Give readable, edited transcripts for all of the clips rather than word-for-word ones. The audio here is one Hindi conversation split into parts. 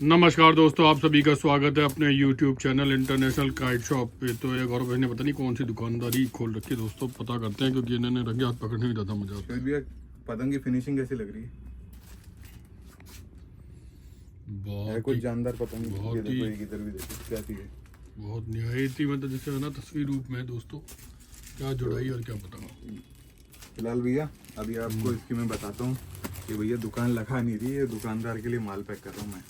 नमस्कार दोस्तों, आप सभी का स्वागत है अपने YouTube channel international kite shop पे। तो ये गौरव भाई ने पता नहीं कौन सी दुकानदारी खोल रखी है दोस्तों, पता करते हैं क्योंकि इन्होंने रंगे हाथ पकड़ने में ज़्यादा मजा आता है। भी पतंग की फिनिशिंग कैसी लग रही है? बहुत कुछ जानदार पतंग। बहुत ये ही देखो, एक इधर भी देखो क्या चीज़ है। बहुत निहायती मतलब जैसे है ना तस्वीर रूप में दोस्तों, क्या जुड़ाई और क्या पता। फिलहाल भैया अभी आपको इसकी मैं बताता हूँ कि भैया दुकान लगा नहीं रही है, दुकानदार के लिए माल पैक कर रहा हूँ मैं।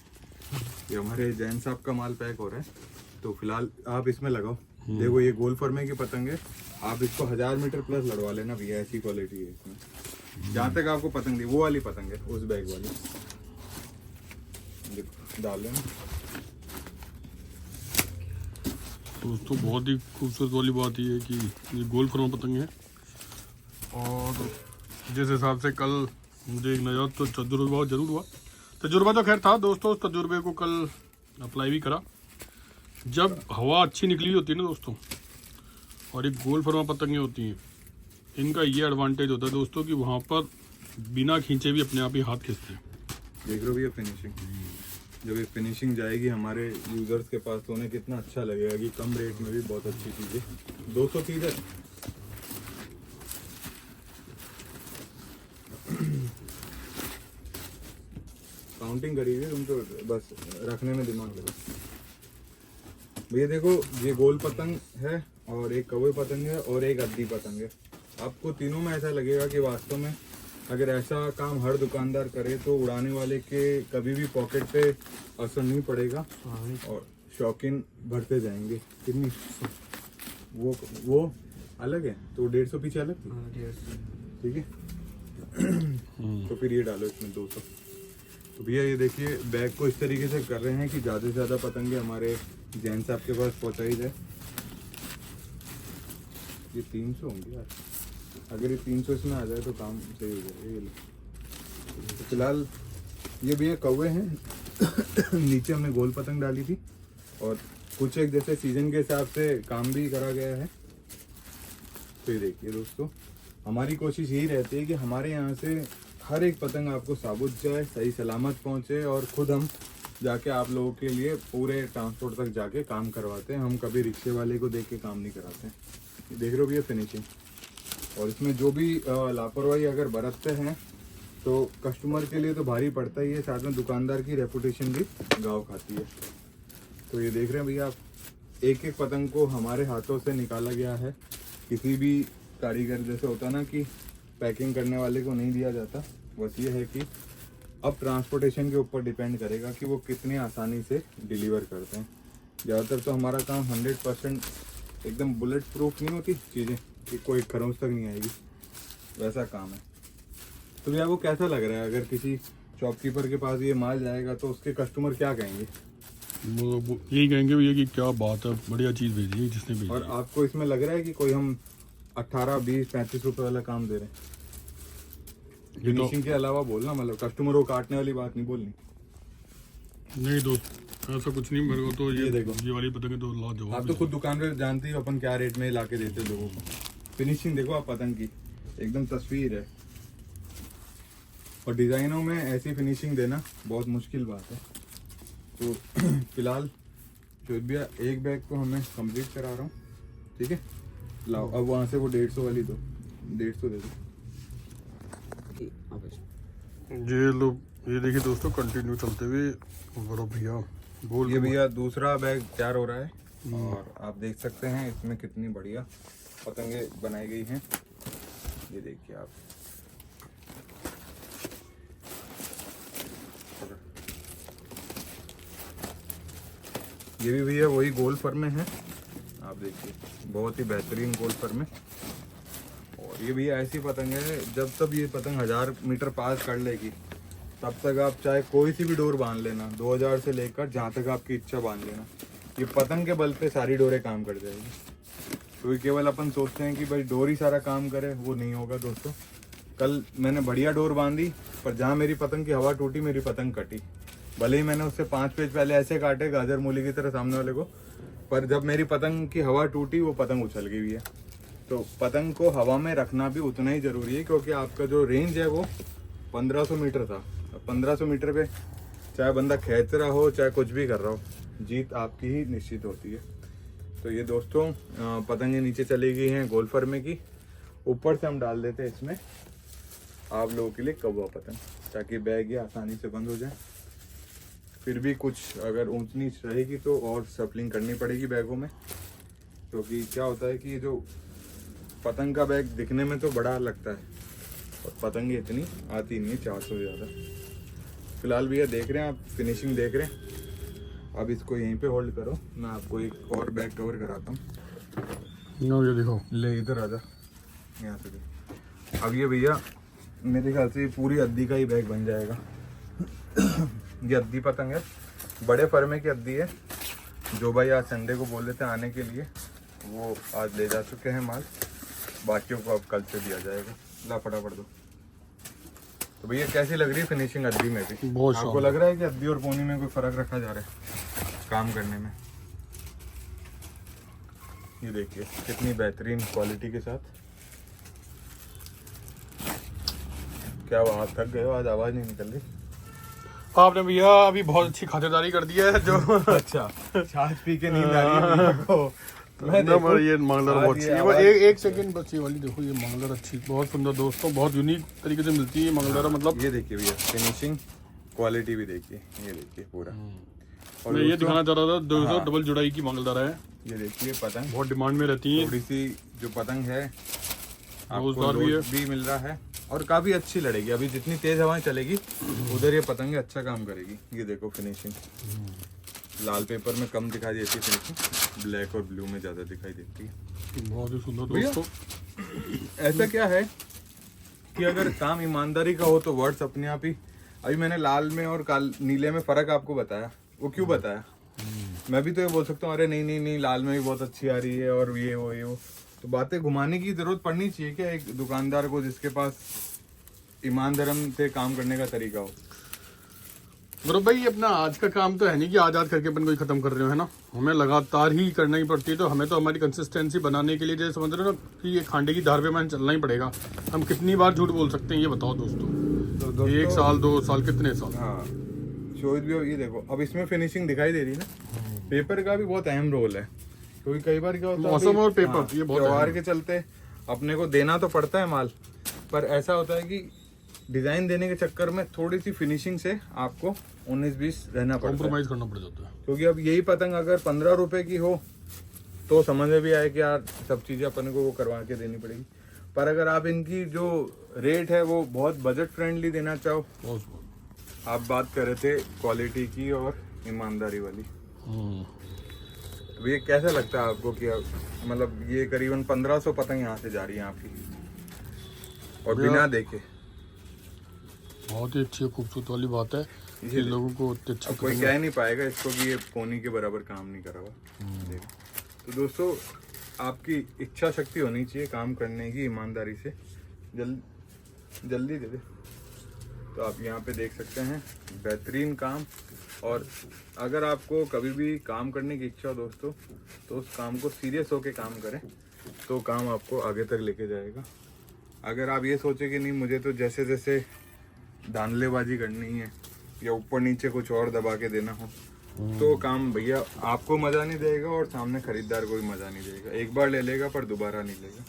ये हमारे जैन साहब का माल पैक हो रहा है, तो फिलहाल आप इसमें लगाओ। देखो ये गोल फॉर्मे की पतंग है, आप इसको 1000 मीटर प्लस लड़वा लेना भैया, ऐसी क्वालिटी है इसमें। जहाँ तक आपको पतंग दी वो वाली पतंग है, उस बैग वाली देखो डाल लेना दोस्तों। बहुत ही खूबसूरत वाली बात ये है कि ये गोल फॉर्म पतंग है, और जिस हिसाब से कल मुझे एक नया तो तजुर्बा जरूर हुआ। तजुर्बा तो खैर था दोस्तों, उस तजुर्बे को कल अप्लाई भी करा। जब हवा अच्छी निकली होती है ना दोस्तों, और एक गोल फरमा पतंगें होती हैं, इनका ये एडवांटेज होता है दोस्तों कि वहाँ पर बिना खींचे भी अपने आप ही हाथ खींचते हैं। देख लो भैया फिनिशिंग। जब ये फिनिशिंग जाएगी हमारे यूजर्स के पास तो उन्हें कितना अच्छा लगेगा कि कम रेट में भी बहुत अच्छी चीज़ है। 200 की इधर काउंटिंग करी हुई है, उनको बस रखने में दिमाग लगा। भैया देखो ये गोल पतंग है, और एक कौवे पतंग है, और एक अद्दी पतंग है। आपको तीनों में ऐसा लगेगा कि वास्तव में अगर ऐसा काम हर दुकानदार करे तो उड़ाने वाले के कभी भी पॉकेट पे असर नहीं पड़ेगा, और शौकीन बढ़ते जाएंगे। कितनी वो अलग है तो 150 पीछे अलग थी, ठीक है। तो फिर ये डालो इसमें 200। तो भैया ये देखिए बैग को इस तरीके से कर रहे हैं कि ज़्यादा से ज़्यादा पतंगे हमारे जैन साहब के पास पहुँचाई जाए। ये 300 होंगे यार, अगर ये 300 इसमें आ जाए तो काम सही हो जाएगा। ये तो फिलहाल ये भैया कौवे हैं नीचे हमने गोल पतंग डाली थी, और कुछ एक जैसे सीजन के हिसाब से काम भी करा गया है। तो ये देखिए दोस्तों, हमारी कोशिश यही रहती है कि हमारे यहाँ से हर एक पतंग आपको साबुत जाए, सही सलामत पहुँचे, और खुद हम जाके आप लोगों के लिए पूरे ट्रांसपोर्ट तक जाके काम करवाते हैं। हम कभी रिक्शे वाले को देख के काम नहीं कराते हैं। देख रहे हो भैया फिनिशिंग, और इसमें जो भी लापरवाही अगर बरतते हैं तो कस्टमर के लिए तो भारी पड़ता ही है, साथ में दुकानदार की रेपुटेशन भी गाँव खाती है। तो ये देख रहे हैं भैया आप, एक एक पतंग को हमारे हाथों से निकाला गया है। किसी भी कारीगर जैसे होता ना कि पैकिंग करने वाले को नहीं दिया जाता, बस ये है कि अब ट्रांसपोर्टेशन के ऊपर डिपेंड करेगा कि वो कितने आसानी से डिलीवर करते हैं। ज़्यादातर तो हमारा काम 100% एकदम बुलेट प्रूफ नहीं होती चीज़ें कि कोई खरोंच तक नहीं आएगी, वैसा काम है। तो भैया वो कैसा लग रहा है, अगर किसी शॉपकीपर के पास ये माल जाएगा तो उसके कस्टमर क्या कहेंगे? वो यही कहेंगे भैया कि क्या बात है, बढ़िया चीज़ भेजी है जिसने भेजी। और आपको इसमें लग रहा है कि कोई हम 18, 20, 35 रुपए वाला काम दे रहे हैं? फिनिशिंग के अलावा बोलना, मतलब कस्टमर को काटने वाली बात नहीं बोलनी। नहीं दोस्त, ऐसा कुछ नहीं। मेरे को तो ये देखो, ये वाली पतंग तो लाजवाब। आप तो खुद दुकान पे जानते ही हो अपन क्या रेट में ला के देते हैं लोगों को। फिनिशिंग देखो आप पतंग की, एकदम तस्वीर है। और डिजाइनों में ऐसी फिनिशिंग देना बहुत मुश्किल बात है। तो फिलहाल जो भैया एक बैग को हमें कंप्लीट करा रहा हूँ, ठीक है। लाओ अब वहाँ से वो 150 वाली दो, 150 दे दो। ये लो, ये देखिए दोस्तों, कंटिन्यू चलते हुए गौरव भैया बोल। ये भैया दूसरा बैग तैयार हो रहा है, और आप देख सकते हैं इसमें कितनी बढ़िया पतंगे बनाई गई हैं। ये देखिए आप, ये भी भैया वही गोल फर में है, आप देखिए बहुत ही बेहतरीन गोल फर में। और ये भैया ऐसी पतंग है, जब तक ये पतंग 1000 मीटर पास कर लेगी तब तक आप चाहे कोई सी भी डोर बांध लेना, 2000 से लेकर जहाँ तक आपकी इच्छा बांध लेना, ये पतंग के बल पे सारी डोरें काम कर जाएगी। तो ये केवल अपन सोचते हैं कि भाई डोर ही सारा काम करे, वो नहीं होगा दोस्तों। कल मैंने बढ़िया डोर बांधी, पर जहाँ मेरी पतंग की हवा टूटी मेरी पतंग कटी। भले ही मैंने उससे 5 पेज पहले ऐसे काटे गाजर मूली की तरह सामने वाले को, पर जब मेरी पतंग की हवा टूटी वो पतंग उछल गई हुई है। तो पतंग को हवा में रखना भी उतना ही ज़रूरी है, क्योंकि आपका जो रेंज है वो 1500 मीटर था। 1500 मीटर पे चाहे बंदा खींच रहा हो चाहे कुछ भी कर रहा हो, जीत आपकी ही निश्चित होती है। तो ये दोस्तों पतंगे नीचे चली गई हैं गोल्फर में की। ऊपर से हम डाल देते हैं इसमें आप लोगों के लिए कौवा पतंग, ताकि बैग ये आसानी से बंद हो जाए। फिर भी कुछ अगर ऊंच नीच रहेगी तो और सप्लिंग करनी पड़ेगी बैगों में, क्योंकि क्या होता है कि जो पतंग का बैग दिखने में तो बड़ा लगता है और पतंगे इतनी आती नहीं है 400 से ज़्यादा। फिलहाल भैया देख रहे हैं आप, फिनिशिंग देख रहे हैं। अब इसको यहीं पे होल्ड करो, मैं आपको एक और बैग कवर कराता हूँ। ये देखो, ले इधर आजा, यहाँ से दे। अब ये भैया मेरे ख्याल से पूरी अद्दी का ही बैग बन जाएगा। ये अद्दी पतंग है, बड़े फर्मे की अद्दी है। जो भाई आज संडे को बोल रहे थे आने के लिए, वो आज ले जा चुके हैं माल, बाकियों को अब कल से दिया जाएगा। ला फटाफट दो। तो भैया कैसी लग रही है फिनिशिंग अद्दी में भी? बहुत आपको शानदार। लग रहा है कि अद्दी और पोनी में कोई फर्क रखा जा रहा है काम करने में? ये देखिए कितनी बेहतरीन क्वालिटी के साथ। क्या आप थक गए हो? आज आवाज नहीं निकल रही। आपने भैया अभी बहुत अच्छी खातिरदारी कर दी है जो अच्छा, छाछ पी के नींद आ रही है भैया को। मैं देखो, ये मंगलर आज बहुत ये अच्छी है। वो एक सेकंड बस, ये वाली देखो, ये मंगलर अच्छी, बहुत सुंदर दोस्तों, बहुत यूनिक तरीके से मिलती है मंगलर। मतलब ये देखिए भैया फिनिशिंग क्वालिटी भी देखिए, ये देखिए पूरा। और मैं ये दिखाना चाह रहा था, 200 हाँ। डबल जुड़ाई की मंगलदार है, ये देखिए पतंग बहुत डिमांड में रहती है। थोड़ी सी जो पतंग है आपको रोजगार भी लोड भी मिल रहा है और काफी अच्छी लड़ेगी। अभी जितनी तेज हवाएं चलेगी उधर ये पतंग अच्छा काम करेगी। ये देखो फिनिशिंग, लाल पेपर में कम दिखाई देती है फिनिशिंग, ब्लैक और ब्लू में ज्यादा दिखाई देती है। बहुत ही सुंदर भैया, दोस्तों। ऐसा क्या है कि अगर काम ईमानदारी का हो तो वर्ड्स अपने आप ही। अभी मैंने लाल में और नीले में फर्क आपको बताया, वो क्यों बताया? मैं भी तो ये बोल सकता हूँ अरे नहीं नहीं नहीं लाल में भी बहुत अच्छी आ रही है और ये वो। तो बातें घुमाने की जरूरत पड़नी चाहिए क्या एक दुकानदार को जिसके पास ईमानदारी से काम करने का तरीका हो? गौरव भाई, अपना आज का काम तो है नहीं कि आज करके अपन कोई खत्म कर रहे हो, है ना। हमें लगातार ही करना ही पड़ती है। तो हमें तो हमारी कंसिस्टेंसी बनाने के लिए, जैसे समझ रहे हो ना कि ये खांडे की धार पे मैंने चलना ही पड़ेगा। हम कितनी बार झूठ बोल सकते हैं ये बताओ दोस्तों? तो दोस्तों 1 साल 2 साल कितने साल? हाँ, शोध भी हो। ये देखो अब इसमें फिनिशिंग दिखाई दे रही है ना। पेपर का भी बहुत अहम रोल है, क्योंकि कई बार क्या होता है मौसम और पेपर, हाँ, ये बहुत त्योहार अहम के चलते अपने को देना तो पड़ता है माल, पर ऐसा होता है कि डिजाइन देने के चक्कर में थोड़ी सी फिनिशिंग से आपको 19-20 रहना पड़ता है, कॉम्प्रोमाइज करना पड़ जाता है। क्योंकि अब यही पतंग अगर 15 रुपए की हो तो समझ में भी आए कि यार सब चीजें अपन को वो करवा के देनी पड़ेगी। पर अगर आप इनकी जो रेट है वो बहुत बजट फ्रेंडली देना चाहो, बहुत आप बात कर रहे थे क्वालिटी की और ईमानदारी वाली, तो ये कैसा लगता है आपको कि मतलब ये करीबन 1500 पतंग यहाँ से जा रही है आपकी और बिना देखे? बहुत ही अच्छी खूबसूरत वाली बात है कि लोगों को अच्छा अब कोई कह नहीं पाएगा इसको कि ये पोनी के बराबर काम नहीं करा हुआ। देखो तो दोस्तों, आपकी इच्छा शक्ति होनी चाहिए काम करने की ईमानदारी से। जल्दी दे दे। तो आप यहाँ पे देख सकते हैं बेहतरीन काम। और अगर आपको कभी भी काम करने की इच्छा हो दोस्तों, तो उस काम को सीरियस होके काम करें, तो काम आपको आगे तक लेके जाएगा। अगर आप ये सोचे कि नहीं मुझे तो जैसे जैसे धांधलेबाजी करनी है या ऊपर नीचे कुछ और दबा के देना हो, तो काम भैया आपको मजा नहीं देगा और सामने खरीदार को भी मजा नहीं देगा। एक बार ले लेगा पर दोबारा नहीं लेगा।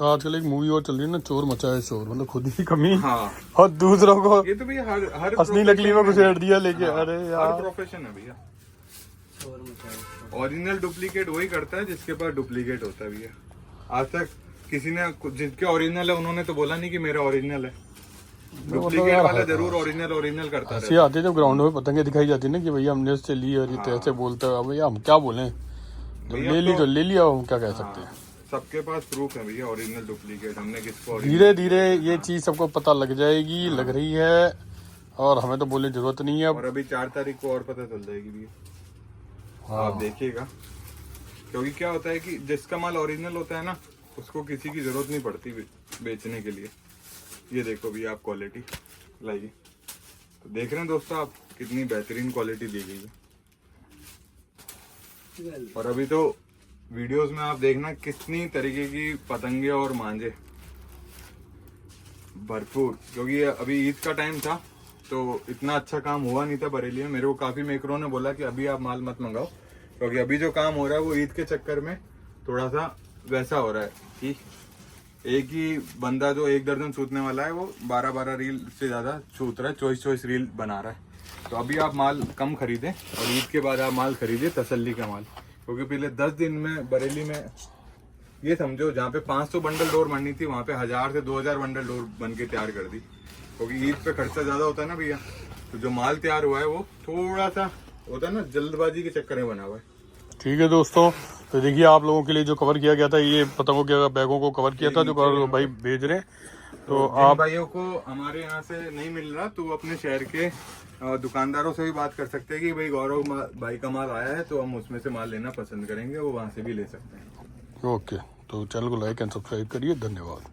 आजकल एक मूवी और चल रही है ना, चोर मचाए शोर, मतलब खुद ही कमी हाँ, और दूसरों को ये तो भैया हर असली नकली में घुसेड़ दिया लेके। हाँ, अरे हर यार, प्रोफेशन है भैया। ओरिजिनल डुप्लीकेट वही करता है जिसके पास डुप्लीकेट होता है भैया। आज तक किसी ने जिसके ओरिजिनल है उन्होंने तो बोला नहीं कि मेरा ओरिजिनल है। डुप्लीकेट वाला जरूर ओरिजिनल करता है। ऐसे आते जब ग्राउंड में पतंगे दिखाई जाती है ना कि भैया हमने इससे ली और ये तो ऐसे बोलते हैं, भैया हम क्या बोलें, भैया ले ली तो ले लिया, हम क्या कह हाँ, सकते हैं। सबके पास प्रूफ है भैया ओरिजिनल डुप्लीकेट। हमने किसको धीरे धीरे ये चीज सबको पता लग जाएगी, लग रही है, और हमें तो बोलने की जरूरत नहीं है अब। और अभी 4 तारीख को और पता चल जाएगी भैया। हाँ। आप देखिएगा, क्योंकि क्या होता है कि जिसका माल ओरिजिनल होता है ना, उसको किसी की जरूरत नहीं पड़ती बेचने के लिए। ये देखो भैया आप क्वालिटी लाइए, तो देख रहे हैं दोस्तों आप कितनी बेहतरीन क्वालिटी दी गई है। और अभी तो वीडियोस में आप देखना कितनी तरीके की पतंगे और मांझे भरपूर, क्योंकि अभी ईद का टाइम था तो इतना अच्छा काम हुआ नहीं था बरेली में। मेरे को काफी मेकरों ने बोला कि अभी आप माल मत मंगाओ, क्योंकि अभी जो काम हो रहा है वो ईद के चक्कर में थोड़ा सा वैसा हो रहा है कि एक ही बंदा जो 1 दर्जन सूतने वाला है वो 12-12 रील से ज्यादा सूत रहा है, 24-24 रील बना रहा है। तो अभी आप माल कम खरीदें और ईद के बाद आप माल खरीदिए तसल्ली का माल, क्योंकि पिछले 10 दिन में बरेली में ये समझो जहाँ पे 500 बंडल डोर बननी थी वहाँ पे 1000 से 2000 बंडल डोर बन के तैयार कर दी, क्योंकि ईद पे खर्चा ज्यादा होता है ना भैया। तो जो माल तैयार हुआ है वो थोड़ा सा होता है ना, जल्दबाजी के चक्कर में बना हुआ है। ठीक है दोस्तों, तो देखिए आप लोगों के लिए जो कवर किया गया था, ये पतंगों के बैगों को कवर किया था जो भाई भेज रहे हैं। तो आप भाइयों को हमारे यहाँ से नहीं मिल रहा तो अपने शहर के दुकानदारों से भी बात कर सकते हैं कि भाई गौरव भाई का माल आया है तो हम उसमें से माल लेना पसंद करेंगे, वो वहाँ से भी ले सकते हैं। ओके, तो चैनल को लाइक एंड सब्सक्राइब करिए। धन्यवाद।